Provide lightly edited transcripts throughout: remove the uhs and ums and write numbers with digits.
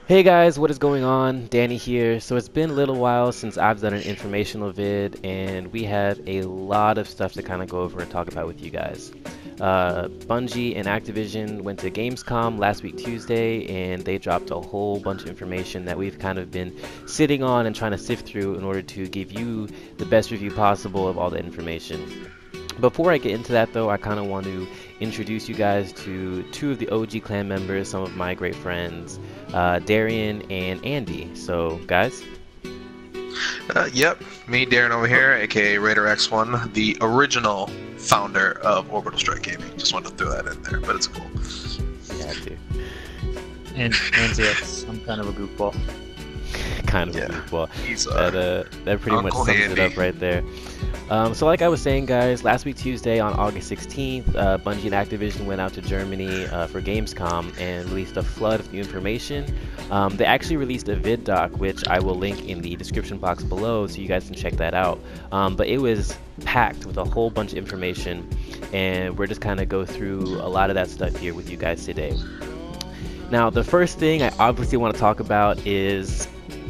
Hey guys, what is going on? Danny here. So it's been a little while since I've done an informational vid, and we have a lot of stuff to kind of go over and talk about with you guys. Bungie and Activision went to Gamescom last week Tuesday, and they dropped a whole bunch of information that we've kind of been sitting on and trying to sift through in order to give you the best review possible of all the information. Before I get into that, though, I kind of want to introduce you guys to two of the OG clan members, some of my great friends, Darian and Andy. So, guys, Yep, me, Darren over here, aka Raider X1, the original founder of Orbital Strike Gaming. Just wanted to throw that in there, but it's cool. you had to. And yes, I'm kind of a goofball. Kind of Yeah, a goofball. he's That pretty much Uncle sums it Andy. up right there. So like I was saying, guys, last week Tuesday on August 16th, Bungie and Activision went out to Germany for Gamescom and released a flood of new information. They actually released a vid doc, which I will link in the description box below so you guys can check that out. But it was packed with a whole bunch of information, and we're just kind of go through a lot of that stuff here with you guys today. Now, the first thing I obviously want to talk about is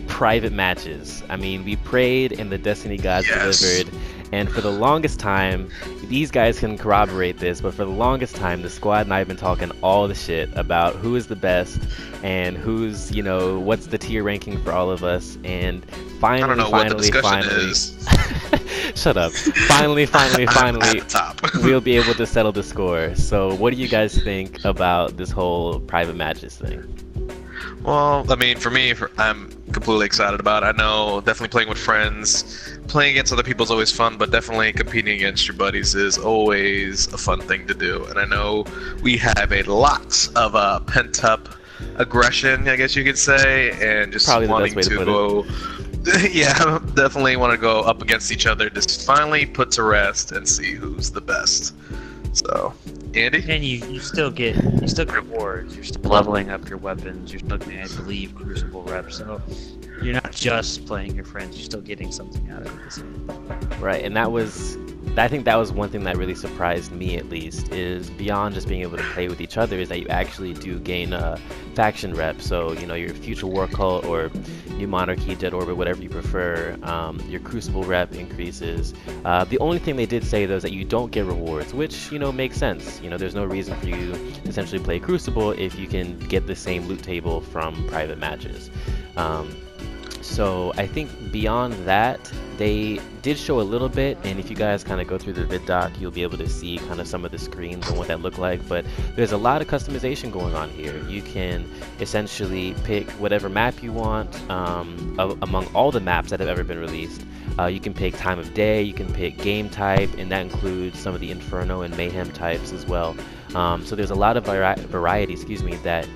private matches. I mean, we prayed and the Destiny gods Yes. delivered, and for the longest time, these guys can corroborate this, but for the longest time, the squad and I have been talking all the shit about who is the best and who's, what's the tier ranking for all of us, and I don't know what the discussion finally, is. shut up. Finally, I'm finally, at the top. we'll be able to settle the score. So, what do you guys think about this whole private matches thing? Well, I mean, for me, I'm completely excited about it. I know definitely playing with friends, playing against other people is always fun, but definitely competing against your buddies is always a fun thing to do. And I know we have a lot of pent-up aggression, I guess you could say, and just Probably the wanting best way to to go. Yeah, definitely want to go up against each other, just finally put to rest and see who's the best. So, Andy? And you still get rewards. You're still leveling up your weapons. You're still getting, I believe, Crucible reps. So you're not just playing your friends. You're still getting something out of it. Right, and I think that was one thing that really surprised me, at least, is beyond just being able to play with each other, is that you actually do gain a faction rep. So, your future war cult or new monarchy, Dead Orbit, whatever you prefer, your Crucible rep increases. The only thing they did say, though, is that you don't get rewards, which, makes sense. There's no reason for you to essentially play Crucible if you can get the same loot table from private matches. So I think beyond that, they did show a little bit, and if you guys kind of go through the vid doc, you'll be able to see kind of some of the screens and what that look like. But there's a lot of customization going on here. You can essentially pick whatever map you want among all the maps that have ever been released. You can pick time of day, you can pick game type, and that includes some of the Inferno and Mayhem types as well. So there's a lot of variety, that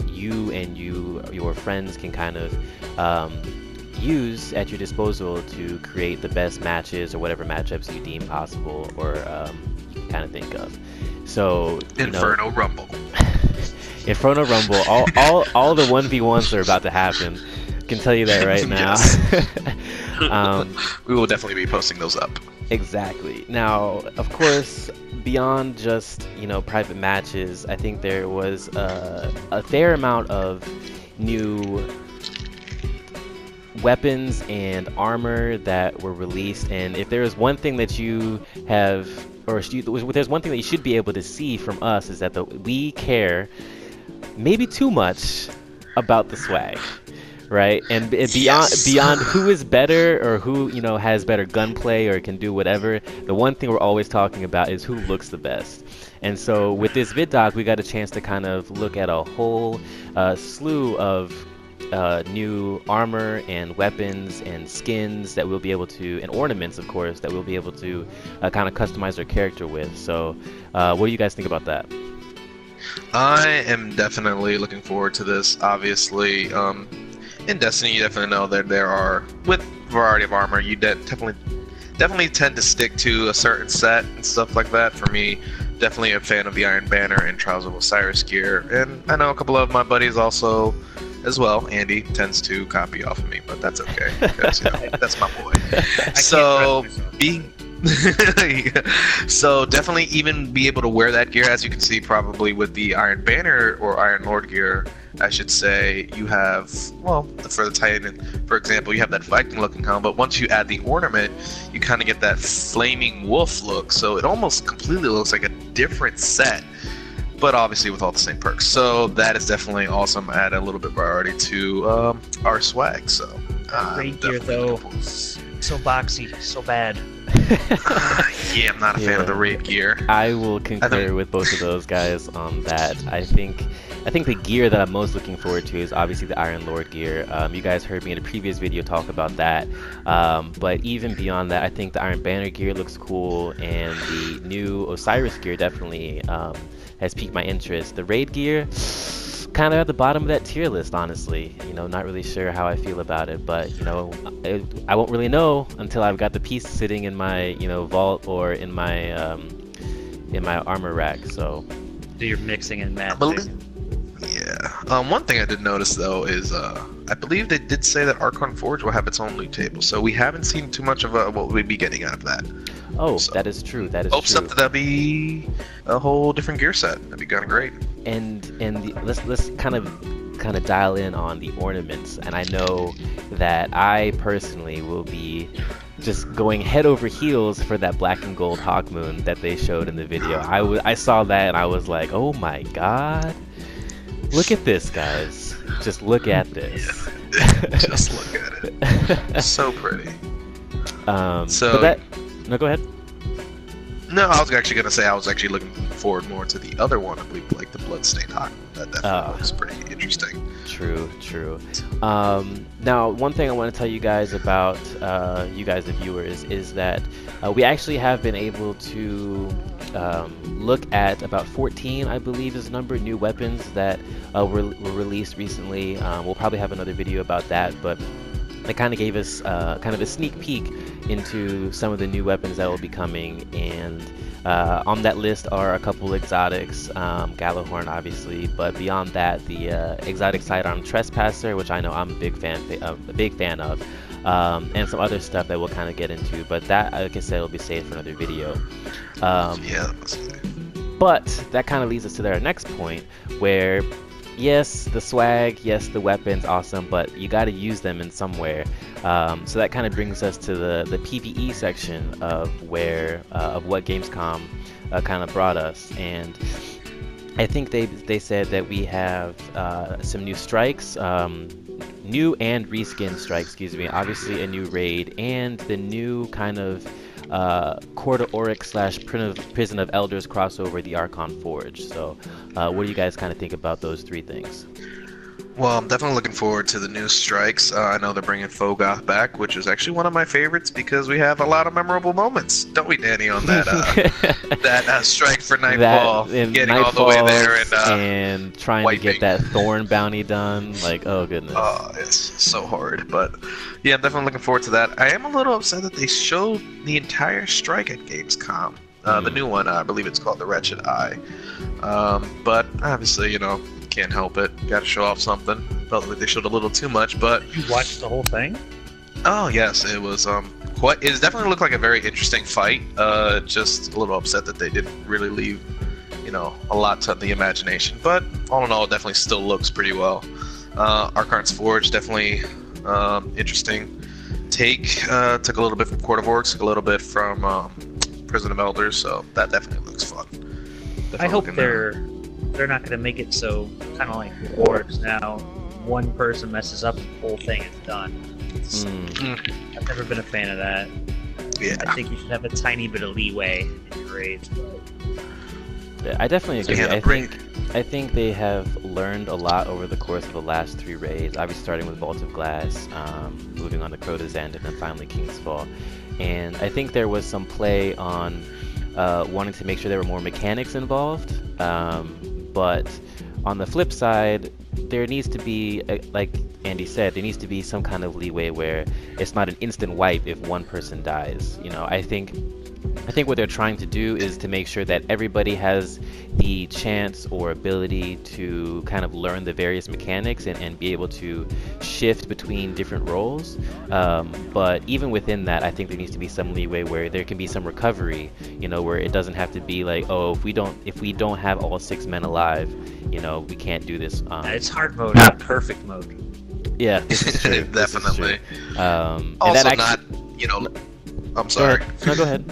you and your friends can kind of use at your disposal to create the best matches or whatever matchups you deem possible or you can kind of think of. So Inferno Rumble. Inferno Rumble, all the 1v1s are about to happen. Can tell you that right now. We will definitely be posting those up. Exactly. Now, of course, beyond just private matches, I think there was a fair amount of new weapons and armor that were released. And if there is one thing that you have, or there's one thing that you should be able to see from us, is that we care maybe too much about the swag. Right, and beyond who is better or who has better gunplay or can do whatever, the one thing we're always talking about is who looks the best. And so with this vid doc, we got a chance to kind of look at a whole slew of new armor and weapons and skins that we'll be able to, and ornaments, of course, that we'll be able to kind of customize our character with. So what do you guys think about that? I am definitely looking forward to this. Obviously, in Destiny, you definitely know that there are, with variety of armor, you definitely tend to stick to a certain set and stuff like that. For me, definitely a fan of the Iron Banner and Trials of Osiris gear, and I know a couple of my buddies also as well. Andy tends to copy off of me, but that's okay. That's my boy. So So definitely even be able to wear that gear, as you can see probably with the Iron Banner or Iron Lord gear, I should say. You have, well, for the Titan, for example, you have that Viking looking helm, but once you add the ornament, you kind of get that flaming wolf look, so it almost completely looks like a different set, but obviously with all the same perks. So that is definitely awesome. Add a little bit of variety to our swag. So Great gear though. So boxy, so bad. Yeah, I'm not a fan of the raid gear. I will concur with both of those guys on that. I think the gear that I'm most looking forward to is obviously the Iron Lord gear. You guys heard me in a previous video talk about that. But even beyond that, I think the Iron Banner gear looks cool, and the new Osiris gear definitely has piqued my interest. The raid gear, kind of at the bottom of that tier list, honestly. You know, not really sure how I feel about it, but you know, I won't really know until I've got the piece sitting in my, you know, vault or in my armor rack. So you're mixing and matching. Yeah. One thing I did notice though is I believe they did say that Archon Forge will have its own loot table, so we haven't seen too much of what we'd be getting out of that. Oh, so, that is true. That is hopes true. Up that that'll be a whole different gear set. That'd be kind of great. Let's kind of dial in on the ornaments. And I know that I personally will be just going head over heels for that black and gold Hawkmoon that they showed in the video. I saw that and I was like, oh my god, look at this, guys. Just look at this. Yeah. Just look at it. So pretty. No, go ahead. No, I was actually gonna say I was actually looking forward more to the other one. I believe, like the Bloodstained Hawk. That definitely looks pretty interesting. True. Now, one thing I want to tell you guys about you guys, the viewers, is that we actually have been able to look at about 14, I believe is the number, new weapons that were released recently. We'll probably have another video about that, but it kind of gave us kind of a sneak peek into some of the new weapons that will be coming, and on that list are a couple exotics, Gallahorn obviously, but beyond that, the exotic sidearm Trespasser, which I know I'm a big fan of, and some other stuff that we'll kind of get into, but that, like I said, will be saved for another video. Yeah. But that kind of leads us to our next point, where yes, the swag, yes, the weapons, awesome, but you got to use them in somewhere. So that kind of brings us to the PvE section of what Gamescom kind of brought us, and I think they said that we have some new strikes, new and reskin strikes, excuse me. Obviously a new raid and the new kind of Court of Oryx / Prison of Elders crossover, the Archon Forge. So what do you guys kind of think about those three things? Well, I'm definitely looking forward to the new strikes. I know they're bringing Fogoth back, which is actually one of my favorites because we have a lot of memorable moments, don't we, Danny, on that that strike for Nightfall, getting all the way there and trying wiping. to get that Thorn bounty done. Like, oh goodness. Oh, it's so hard, but yeah, I'm definitely looking forward to that. I am a little upset that they showed the entire strike at Gamescom. The new one, I believe it's called the Wretched Eye. But obviously, you know, can't help it. Got to show off something. Felt like they showed a little too much, but you watched the whole thing? Oh yes, it was quite. It definitely looked like a very interesting fight. Just a little upset that they didn't really leave, you know, a lot to the imagination. But all in all, it definitely still looks pretty well. Archon's Forge definitely interesting. Took a little bit from Court of Orcs, took a little bit from Prison of Elders, so that definitely looks fun. Definitely I hope they're not going to make it so kind of like Orcs now. One person messes up, the whole thing is done. I've never been a fan of that. Yeah. I think you should have a tiny bit of leeway in your raids. Yeah, I definitely agree. I think they have learned a lot over the course of the last 3 raids. Obviously, starting with Vault of Glass, moving on to Crota's End, and then finally King's Fall. And I think there was some play on wanting to make sure there were more mechanics involved. But on the flip side, there needs to be, like Andy said, there needs to be some kind of leeway where it's not an instant wipe if one person dies. You know, I think I think what they're trying to do is to make sure that everybody has the chance or ability to kind of learn the various mechanics and be able to shift between different roles. But even within that, I think there needs to be some leeway where there can be some recovery, where it doesn't have to be like, oh, if we don't have all 6 men alive, we can't do this. It's hard mode, not perfect mode. Yeah, this is true. Definitely. And Also, that actually, I'm sorry. Go ahead.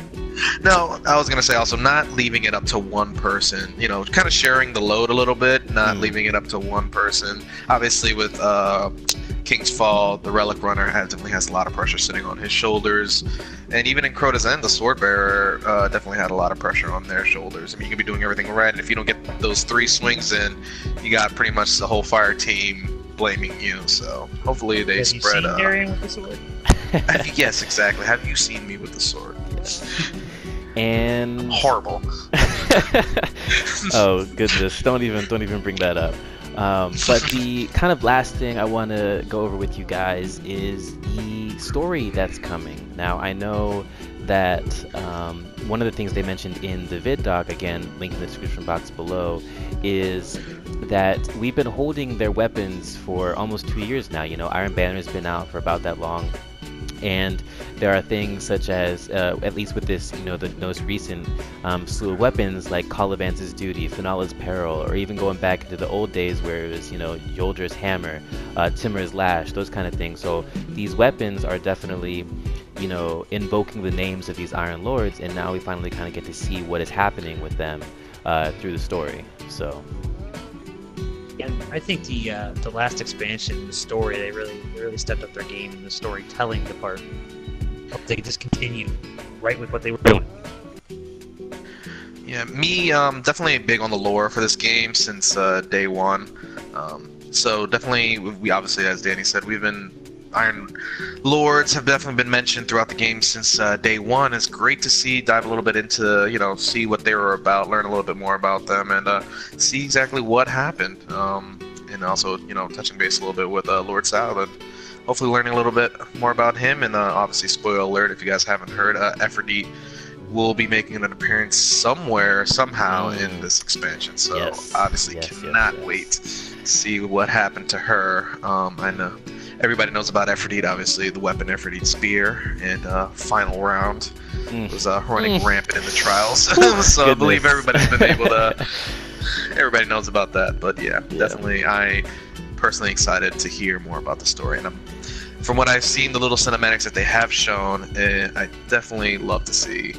No, I was gonna say also not leaving it up to one person. Kind of sharing the load a little bit, not leaving it up to one person. Obviously, with King's Fall, the Relic Runner definitely has a lot of pressure sitting on his shoulders, and even in Crota's End, the Sword Bearer definitely had a lot of pressure on their shoulders. I mean, you could be doing everything right, and if you don't get those 3 swings in, you got pretty much the whole fire team blaming you. So hopefully they Have spread. You seen Darian with the sword? Yes, exactly. Have you seen me with the sword? And horrible. Oh goodness! Don't even bring that up. But the kind of last thing I want to go over with you guys is the story that's coming. Now I know that one of the things they mentioned in the vid doc, again, link in the description box below, is that we've been holding their weapons for almost 2 years now. Iron Banner's been out for about that long. And there are things such as, at least with this, the most recent slew of weapons like Colivan's Duty, Finala's Peril, or even going back into the old days where it was, Yoldra's Hammer, Timur's Lash, those kind of things. So these weapons are definitely, invoking the names of these Iron Lords, and now we finally kind of get to see what is happening with them through the story. So. And I think the last expansion, the story, they really stepped up their game in the storytelling department. Hope they just continue right with what they were doing. Yeah, me definitely big on the lore for this game since day one. So definitely, we obviously, as Danny said, Iron Lords have definitely been mentioned throughout the game since day one. It's great to dive a little bit into, see what they were about, learn a little bit more about them, and see exactly what happened. And also, touching base a little bit with Lord Sal, and hopefully learning a little bit more about him. And obviously, spoiler alert, if you guys haven't heard, Aphrodite will be making an appearance somewhere, somehow in this expansion. So obviously, cannot wait to see what happened to her. I know everybody knows about Aphrodite, obviously, the weapon Aphrodite Spear, and final round was running rampant in the trials. So I believe everybody's been able to, everybody knows about that. But yeah, definitely, I personally excited to hear more about the story. And from what I've seen, the little cinematics that they have shown, I definitely love to see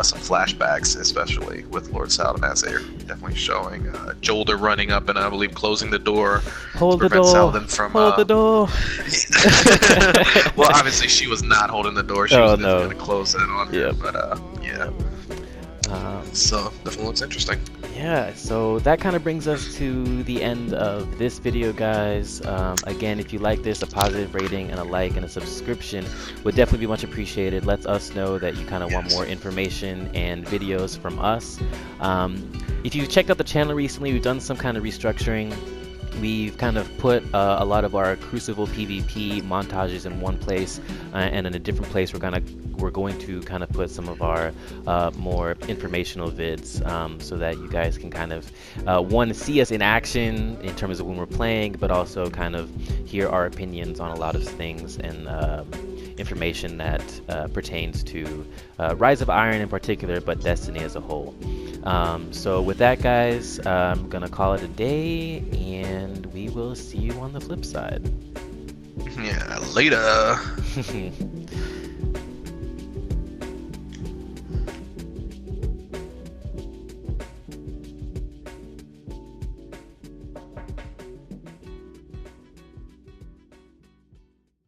some flashbacks, especially with Lord Saladin, as they're definitely showing Jolder running up and I believe closing the door to prevent Saladin from hold the door. Well, obviously she was not holding the door. She was going to close it on her. But yeah. So definitely looks interesting. Yeah, so that kind of brings us to the end of this video, guys. Again, if you like this, a positive rating and a like and a subscription would definitely be much appreciated. Lets us know that you kind of want more information and videos from us. If you've checked out the channel recently, we've done some kind of restructuring. We've kind of put a lot of our Crucible PvP montages in one place, and in a different place we're going to kind of put some of our more informational vids, so that you guys can kind of one, see us in action in terms of when we're playing, but also kind of hear our opinions on a lot of things and information that pertains to Rise of Iron in particular, but Destiny as a whole. So with that, guys, I'm gonna call it a day, and we will see you on the flip side. Yeah, later.